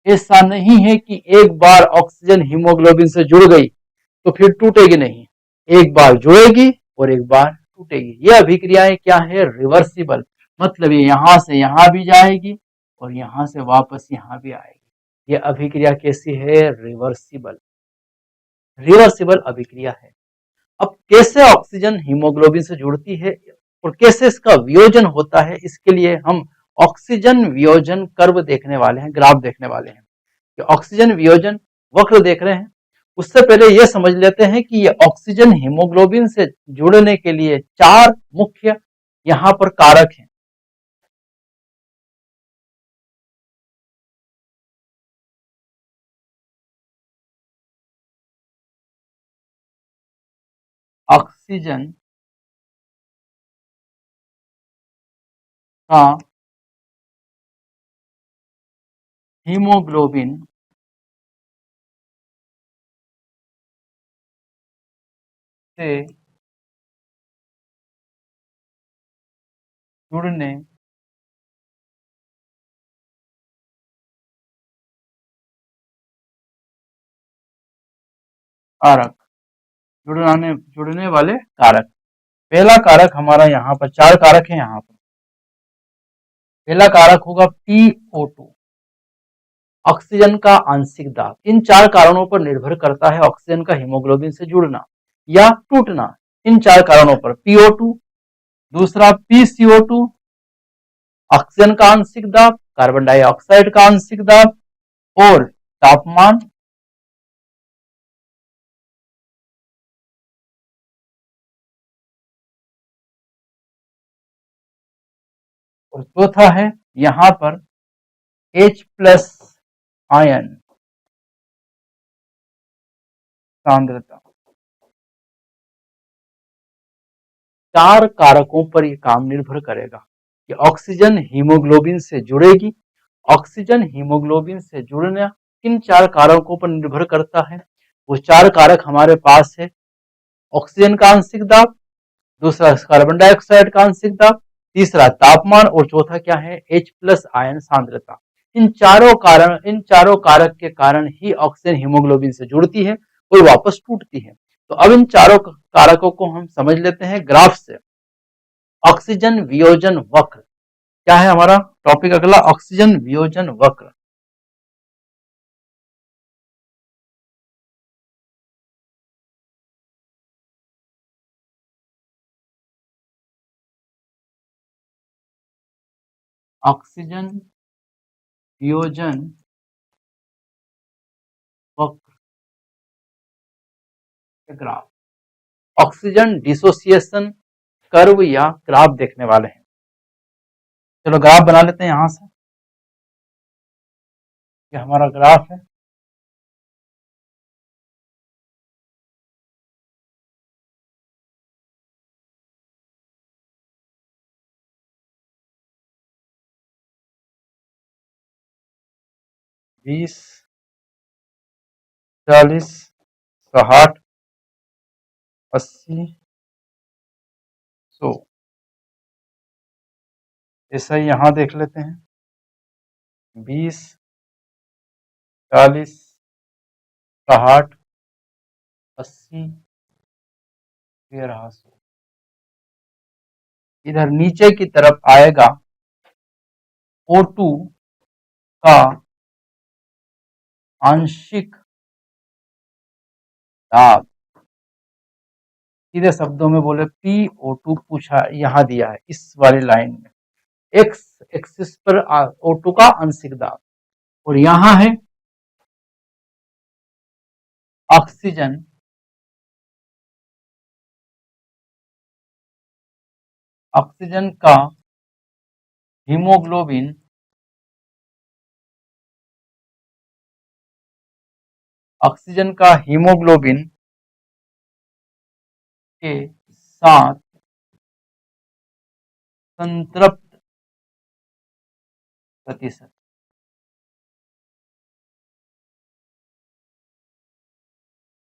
ऐसा नहीं है कि एक बार ऑक्सीजन हीमोग्लोबिन से जुड़ गई तो फिर टूटेगी नहीं। एक बार जुड़ेगी और एक बार टूटेगी। ये अभिक्रियाएं क्या है? रिवर्सिबल। मतलब ये यहां से यहां भी जाएगी और यहां से वापस यहां भी आएगी। ये अभिक्रिया कैसी है? रिवर्सिबल। रिवर्सिबल अभिक्रिया है। अब कैसे ऑक्सीजन हीमोग्लोबिन से जुड़ती है और कैसे इसका वियोजन होता है, इसके लिए हम ऑक्सीजन वियोजन कर्व देखने वाले हैं, ग्राफ देखने वाले हैं। कि ऑक्सीजन वियोजन वक्र देख रहे हैं। उससे पहले यह समझ लेते हैं कि ये ऑक्सीजन हीमोग्लोबिन से जुड़ने के लिए 4 मुख्य यहां पर कारक हैं। ऑक्सीजन का हीमोग्लोबिन से जुड़ने कारक, जुड़ने वाले कारक। पहला कारक हमारा यहाँ पर 4 कारक है। यहाँ पर पहला कारक होगा PO2, ऑक्सीजन का आंशिक दाब। इन 4 कारणों पर निर्भर करता है ऑक्सीजन का हीमोग्लोबिन से जुड़ना या टूटना। इन 4 कारणों पर PO2, दूसरा PCO2, ऑक्सीजन का आंशिक दाब, कार्बन डाइऑक्साइड का आंशिक दाब और तापमान। और चौथा है यहां पर H+ आयन सांद्रता। 4 कारकों पर यह काम निर्भर करेगा कि ऑक्सीजन हीमोग्लोबिन से जुड़ेगी। ऑक्सीजन हीमोग्लोबिन से जुड़ना किन 4 कारकों पर निर्भर करता है? वो 4 कारक हमारे पास है। ऑक्सीजन का आंशिक दाब, दूसरा कार्बन डाइऑक्साइड का आंशिक दाब, तीसरा तापमान और चौथा क्या है? H+ आयन सांद्रता। इन चारों कारक के कारण ही ऑक्सीजन हीमोग्लोबिन से जुड़ती है और वापस टूटती है। तो अब इन चारों कारकों को हम समझ लेते हैं ग्राफ से। ऑक्सीजन वियोजन वक्र क्या है हमारा टॉपिक अगला? ऑक्सीजन वियोजन वक्र। ऑक्सीजन वियोजन वक्र ग्राफ, ऑक्सीजन डिसोसिएशन कर्व या ग्राफ देखने वाले हैं। चलो ग्राफ बना लेते हैं यहां से, ये हमारा ग्राफ है। बीस, 40, 60, 80, 100। ऐसा ही यहां देख लेते हैं, 20, 40, 60, 80, ये रहा 100। इधर नीचे की तरफ आएगा O2 का आंशिक दाब, सीधे शब्दों में बोले PO2 पूछा, यहां दिया है इस वाली लाइन में, एक्स एक्सिस पर O2 का आंशिक दाब, और यहां है ऑक्सीजन का हीमोग्लोबिन के साथ संतृप्त प्रतिशत।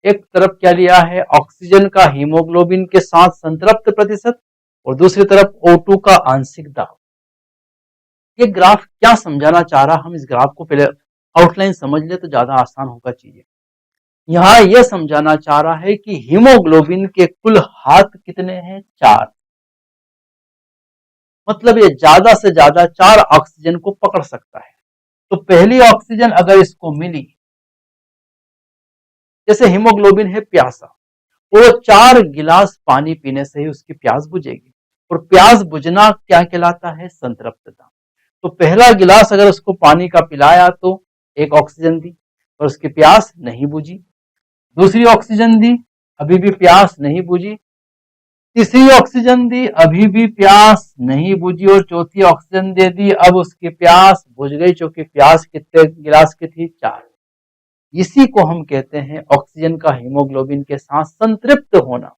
एक तरफ क्या लिया है, ऑक्सीजन का हीमोग्लोबिन के साथ संतृप्त प्रतिशत, और दूसरी तरफ O2 का आंशिक दाब। ये ग्राफ क्या समझाना चाह रहा, हम इस ग्राफ को पहले आउटलाइन समझ ले तो ज्यादा आसान होगा चीजें। यहां यह समझाना चाह रहा है कि हीमोग्लोबिन के कुल हाथ कितने हैं, 4। मतलब ये ज्यादा से ज्यादा 4 ऑक्सीजन को पकड़ सकता है। तो पहली ऑक्सीजन अगर इसको मिली, जैसे हीमोग्लोबिन है प्यासा, वो 4 गिलास पानी पीने से ही उसकी प्यास बुझेगी, और प्यास बुझना क्या कहलाता है, संतृप्तता। तो पहला गिलास अगर उसको पानी का पिलाया तो एक ऑक्सीजन दी और उसकी प्यास नहीं बुझी, दूसरी ऑक्सीजन दी, अभी भी प्यास नहीं बुझी, तीसरी ऑक्सीजन दी, अभी भी प्यास नहीं बुझी, और चौथी ऑक्सीजन दे दी, अब उसकी प्यास बुझ गई, क्योंकि प्यास कितने गिलास की थी, 4। इसी को हम कहते हैं ऑक्सीजन का हीमोग्लोबिन के साथ संतृप्त होना।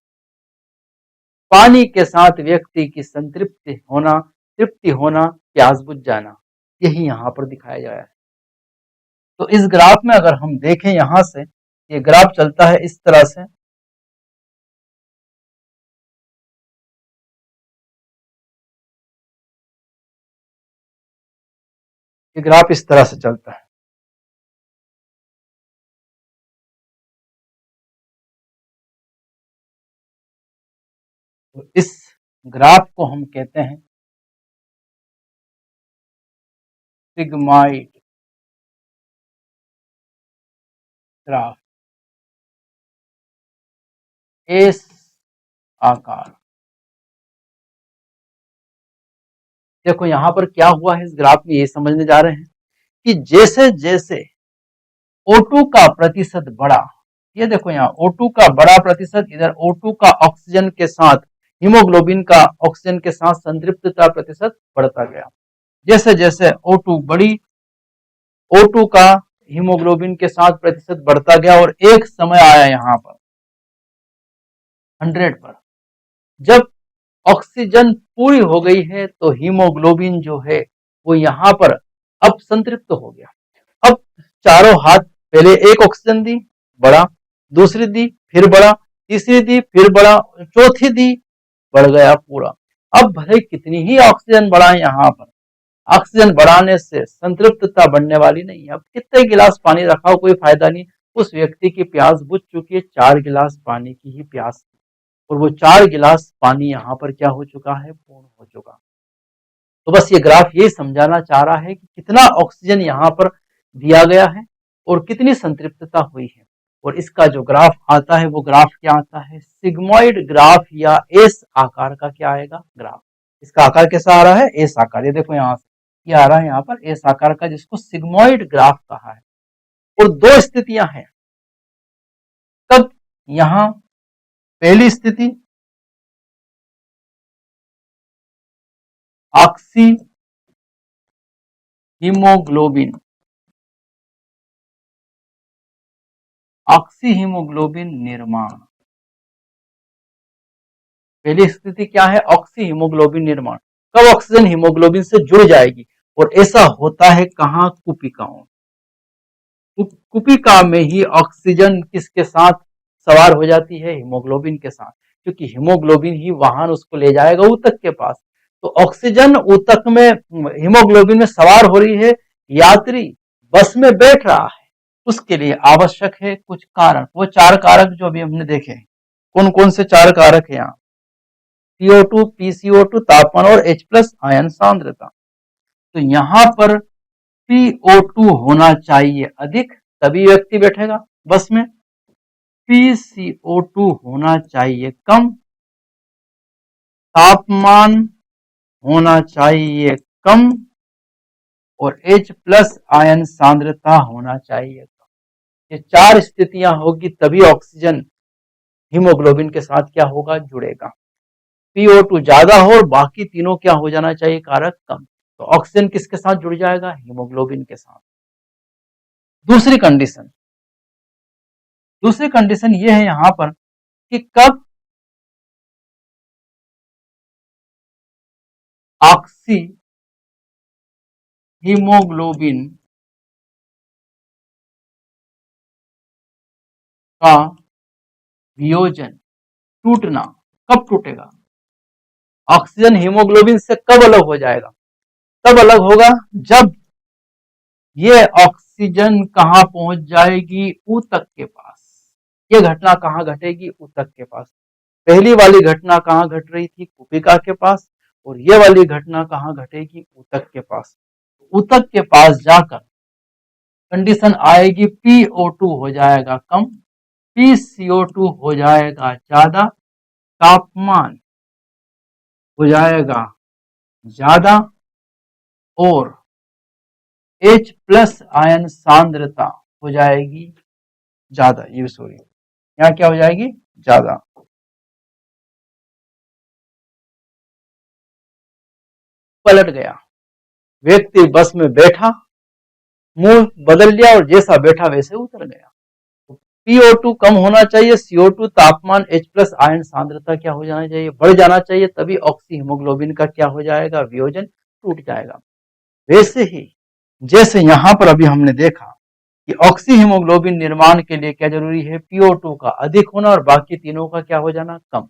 पानी के साथ व्यक्ति की संतृप्ति होना, तृप्ति होना, प्यास बुझ जाना, यही यहां पर दिखाया गया है। तो इस ग्राफ में अगर हम देखें यहां से, ये ग्राफ चलता है इस तरह से, ये ग्राफ इस तरह से चलता है। तो इस ग्राफ को हम कहते हैं सिग्माइड ग्राफ, एस आकार। देखो यहां पर क्या हुआ है, इस ग्राफ में ये समझने जा रहे हैं कि जैसे जैसे O2 का प्रतिशत बढ़ा, ये देखो यहाँ O2 का बड़ा प्रतिशत, इधर O2 का ऑक्सीजन के साथ, हीमोग्लोबिन का ऑक्सीजन के साथ संतृप्तता प्रतिशत बढ़ता गया। जैसे जैसे O2 बढ़ी, O2 का हीमोग्लोबिन के साथ प्रतिशत बढ़ता गया, और एक समय आया यहाँ पर 100 पर, जब ऑक्सीजन पूरी हो गई है तो हीमोग्लोबिन जो है वो यहाँ पर अब संतृप्त हो गया। अब चारों हाथ, पहले एक ऑक्सीजन दी, बढ़ा, दूसरी दी, फिर बढ़ा, तीसरी दी, फिर बढ़ा, चौथी दी, बढ़ गया पूरा। अब भले कितनी ही ऑक्सीजन बढ़ाए, यहाँ पर ऑक्सीजन बढ़ाने से संतृप्तता बढ़ने वाली नहीं है। अब कितने गिलास पानी रखा हो कोई फायदा नहीं, उस व्यक्ति की प्यास बुझ चुकी है, 4 गिलास पानी की ही प्यास, और वो 4 गिलास पानी यहाँ पर क्या हो चुका है, पूर्ण हो चुका। तो बस ये ग्राफ ये समझाना चाह रहा है कि कितना ऑक्सीजन यहाँ पर दिया गया है और कितनी संतृप्तता हुई है, और इसका जो ग्राफ आता है वो ग्राफ क्या आता है, सिग्मॉइड ग्राफ, या एस आकार का क्या आएगा, ग्राफ। इसका आकार कैसा आ रहा है, एस आकार। ये देखो यहाँ से ये आ रहा है यहाँ पर एस आकार का, जिसको सिग्मोइड ग्राफ कहा है। और दो स्थितियां हैं। तब यहां पहली स्थिति ऑक्सी हीमोग्लोबिन, ऑक्सी हीमोग्लोबिन निर्माण। पहली स्थिति क्या है? ऑक्सी हीमोग्लोबिन निर्माण। कब ऑक्सीजन हीमोग्लोबिन से जुड़ जाएगी, और ऐसा होता है कहां? कुपिकाओं। कुपिका में ही ऑक्सीजन किसके साथ सवार हो जाती है? हीमोग्लोबिन के साथ, क्योंकि हीमोग्लोबिन ही वाहन उसको ले जाएगा ऊतक के पास। तो ऑक्सीजन ऊतक में हीमोग्लोबिन में सवार हो रही है, यात्री बस में बैठ रहा है, उसके लिए आवश्यक है कुछ कारक। वो चार कारक जो अभी हमने देखे, कौन कौन से चार कारक है यहाँ? CO2, PCO2, तापमान और H+ आयन सांद्रता। तो यहां पर PO2 होना चाहिए अधिक, तभी व्यक्ति बैठेगा बस में। PCO2 होना चाहिए कम, तापमान होना चाहिए कम, और H+ आयन सांद्रता होना चाहिए कम। ये चार स्थितियां होगी तभी ऑक्सीजन हीमोग्लोबिन के साथ क्या होगा? जुड़ेगा। PO2 ज्यादा हो और बाकी तीनों क्या हो जाना चाहिए? कारक कम। तो ऑक्सीजन किसके साथ जुड़ जाएगा? हीमोग्लोबिन के साथ। दूसरी कंडीशन, दूसरी कंडीशन ये है यहां पर कि कब ऑक्सी हीमोग्लोबिन का वियोजन, टूटना, कब टूटेगा? ऑक्सीजन हीमोग्लोबिन से कब अलग हो जाएगा? तब अलग होगा जब ये ऑक्सीजन कहां पहुंच जाएगी? ऊतक के पास। ये घटना कहां घटेगी? ऊतक के पास। पहली वाली घटना कहां घट रही थी? कुपिका के पास, और ये वाली घटना कहां घटेगी? ऊतक के पास। ऊतक के पास जाकर कंडीशन आएगी, PO2 हो जाएगा कम, PCO2 हो जाएगा ज्यादा, तापमान हो जाएगा ज्यादा, और H+ आयन सांद्रता हो जाएगी ज्यादा। ये सॉरी, यहाँ क्या हो जाएगी? ज्यादा। पलट गया, व्यक्ति बस में बैठा, मुंह बदल लिया और जैसा बैठा वैसे उतर गया। PO2 कम होना चाहिए, CO2 तापमान, H+ आयन सांद्रता क्या हो जाना चाहिए? बढ़ जाना चाहिए, तभी ऑक्सी हीमोग्लोबिन का क्या हो जाएगा? वियोजन टूट जाएगा। वैसे ही जैसे यहां पर अभी हमने देखा कि ऑक्सी हीमोग्लोबिन निर्माण के लिए क्या जरूरी है? PO2 का अधिक होना और बाकी तीनों का क्या हो जाना? कम।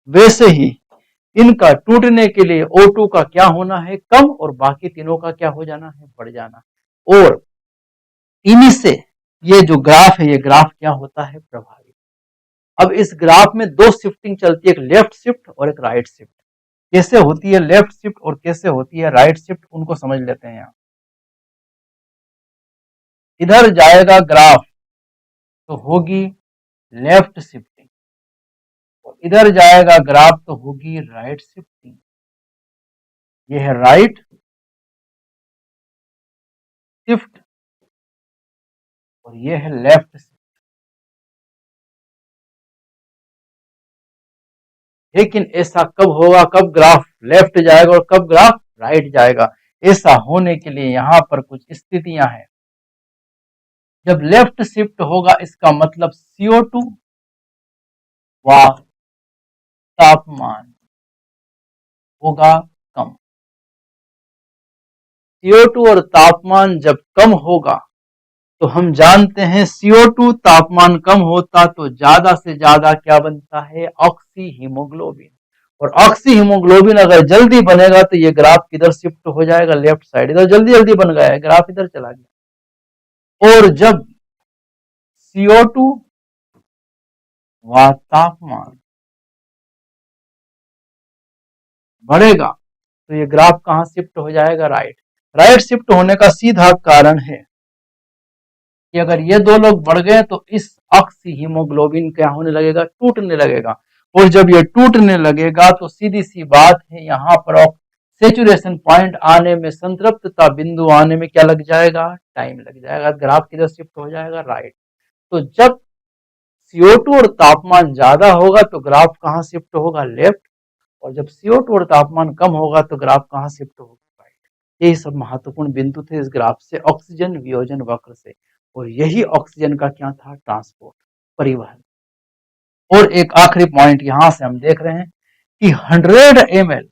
वैसे ही इनका टूटने के लिए O2 का क्या होना है? कम, और बाकी तीनों का क्या हो जाना है? बढ़ जाना। और इन्हीं से ये जो ग्राफ है, ये ग्राफ क्या होता है? प्रभावित। अब इस ग्राफ में दो शिफ्टिंग चलती है, एक लेफ्ट शिफ्ट और एक राइट शिफ्ट। कैसे होती है लेफ्ट शिफ्ट और कैसे होती है राइट शिफ्ट, उनको समझ लेते हैं। यहाँ इधर जाएगा ग्राफ तो होगी लेफ्ट शिफ्टिंग, और इधर जाएगा ग्राफ तो होगी राइट शिफ्टिंग। ये है राइट शिफ्ट और ये है लेफ्ट शिफ्ट। लेकिन ऐसा कब होगा? कब ग्राफ लेफ्ट जाएगा और कब ग्राफ राइट जाएगा? ऐसा होने के लिए यहां पर कुछ स्थितियां हैं। जब लेफ्ट शिफ्ट होगा इसका मतलब CO2 व तापमान होगा कम। CO2 और तापमान जब कम होगा तो हम जानते हैं CO2 तापमान कम होता तो ज्यादा से ज्यादा क्या बनता है? Oxy haemoglobin. और ऑक्सी हीमोग्लोबिन अगर जल्दी बनेगा तो ये ग्राफ किधर शिफ्ट हो जाएगा? Left side. इधर जल्दी जल्दी बन गया है, ग्राफ इधर चला गया। और जब CO2 व तापमान बढ़ेगा तो ये ग्राफ कहां शिफ्ट हो जाएगा? राइट। राइट शिफ्ट होने का सीधा कारण है कि अगर ये दो लोग बढ़ गए तो इस ऑक्सी हीमोग्लोबिन क्या होने लगेगा? टूटने लगेगा। और जब ये टूटने लगेगा तो सीधी सी बात है, यहां पर सेचुरेशन पॉइंट आने में, संतृप्तता बिंदु आने में क्या लग जाएगा, टाइम लग जाएगा। ग्राफ किधर शिफ्ट हो जाएगा, राइट। तो जब CO2 और तापमान ज्यादा होगा तो ग्राफ कहाँ शिफ्ट होगा, लेफ्ट। और जब CO2 और तापमान कम होगा तो ग्राफ कहाँ शिफ्ट होगा, राइट। यही सब महत्वपूर्ण बिंदु थे इस ग्राफ से, ऑक्सीजन वियोजन वक्र से। और यही ऑक्सीजन का क्या था, ट्रांसपोर्ट, परिवहन। और एक आखिरी पॉइंट यहां से हम देख रहे हैं कि 100 ml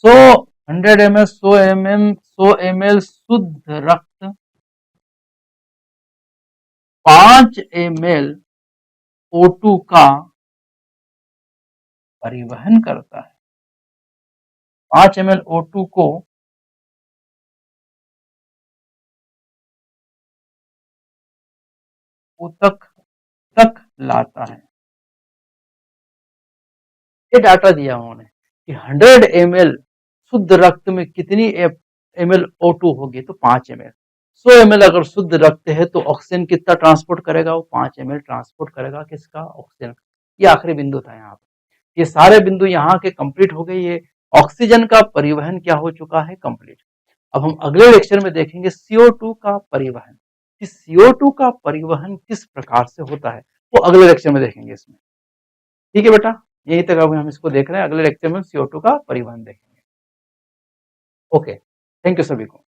100 ml शुद्ध रक्त 5 ml O2 का परिवहन करता है। 5 ml O2 को ऊतक तक लाता है। ये डाटा दिया उन्होंने कि 100 ml शुद्ध रक्त में कितनी ml O2 होगी, तो 5 ml। 100 ml अगर शुद्ध रक्त है तो ऑक्सीजन कितना ट्रांसपोर्ट करेगा, वो 5 ml ट्रांसपोर्ट करेगा, किसका, ऑक्सीजन। ये आखिरी बिंदु था यहाँ पे। ये सारे बिंदु यहाँ के कंप्लीट हो गए। ये ऑक्सीजन का परिवहन क्या हो चुका है, कंप्लीट। अब हम अगले लेक्चर में देखेंगे CO2 का परिवहन, कि CO2 का परिवहन किस प्रकार से होता है, वो अगले लेक्चर में देखेंगे इसमें। ठीक है बेटा, यहीं तक अभी हम इसको देख रहे हैं। अगले लेक्चर में CO2 का परिवहन देखेंगे। ओके, थैंक यू सभी को।